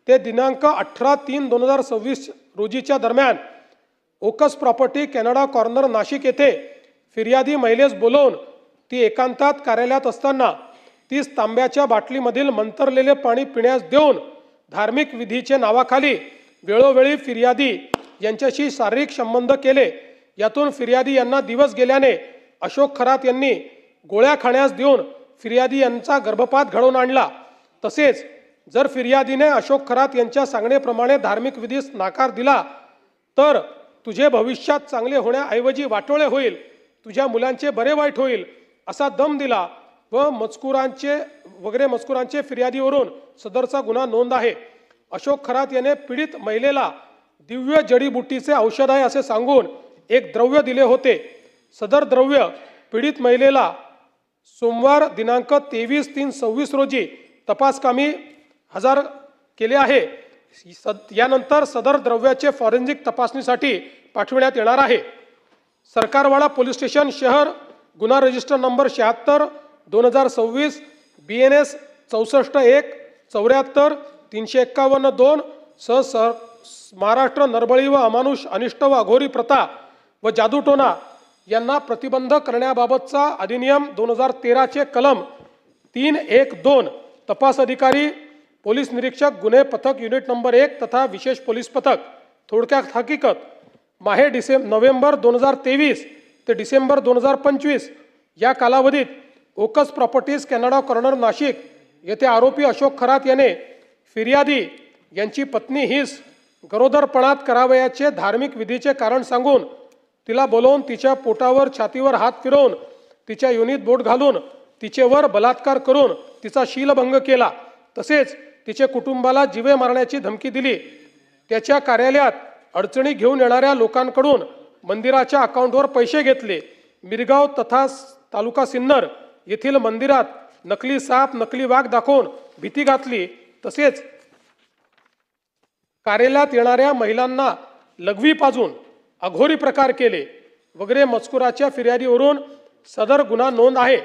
ते दिनांक 18/3/2026 रोजीच्या दरम्यान ओकस प्रॉपर्टी कॅनडा कॉर्नर नाशिक येथे फिर्यादी महिलेस बोलवून ती एकांतात कार्यालयात असताना तीस तांब्याच्या बाटलीमधील मंतरलेले पाणी पिण्यास देऊन धार्मिक विधीचे नावाखाली वेळोवेळी फिर्यादी यांच्याशी शारीरिक संबंध केले। यातून फिर्यादी यांना दिवस गेल्याने अशोक खरात यांनी गोळ्या खाण्यास देऊन फिर्यादी यांचा गर्भपात घडवून आणला। तसेच जर फिर्यादीने अशोक खरात यांच्या सांगण्याप्रमाणे धार्मिक विधीस नाकार दिला तर तुझे भविष्यात चांगले होण्याऐवजी वाटोळे होईल, तुझ्या मुलांचे बरे वाईट होईल असा दम दिला व मजकुरांचे फिर्यादीवरून सदरचा गुन्हा नोंद आहे। अशोक खरात याने पीडित महिलेला दिव्य जडीबुटीचे औषध आहे असे सांगून एक द्रव्य दिले होते। सदर द्रव्य पीडित महिलेला सोमवार दिनांक 23/3/26 रोजी तपासकामी हजर केले आहे। यानंतर सदर द्रव्याचे फॉरेन्सिक तपासणीसाठी पाठविण्यात येणार आहे। सरकारवाडा पोलीस स्टेशन शहर गुन्हा रजिस्टर नंबर 76/2026 BNS 64-1 74 351-2 सह महाराष्ट्र नरबळी व अमानुष अनिष्ट व अघोरी प्रथा व जादूटोना यांना प्रतिबंध करण्याबाबतचा अधिनियम 2013 चे कलम 312 तपास अधिकारी पोलीस निरीक्षक गुन्हे पथक युनिट नंबर 1 तथा विशेष पोलीस पथक थोडक्यात हकीकत माहे नोव्हेंबर 2023 ते डिसेंबर 2025 या कालावधीत ओकस प्रॉपर्टीज कॅनडा कॉर्नर नाशिक येथे आरोपी अशोक खरात याने फिर्यादी यांची पत्नी हिस गरोदरपणात करावयाचे धार्मिक विधीचे कारण सांगून तिला बोलवून तिच्या पोटावर छातीवर हात फिरवून तिच्या योनीत बोट घालून तिचेवर बलात्कार करून तिचा शीलभंग केला। तसेच तिचे कुटुंबाला जीवे मारण्याची धमकी दिली। त्याच्या कार्यालयात अडचणी घेऊन येणाऱ्या लोकांकडून मंदिराच्या अकाउंटवर पैसे घेतले। मिरगाव तथा तालुका सिन्नर येथील मंदिरात नकली साप नकली वाघ दाखवून भीती घातली। तसेच कार्यालयात येणाऱ्या महिलांना लघवी पाजून अघोरी प्रकार केले वगैरे मजकुराच्या फिर्यादीवरून सदर गुन्हा नोंद आहे।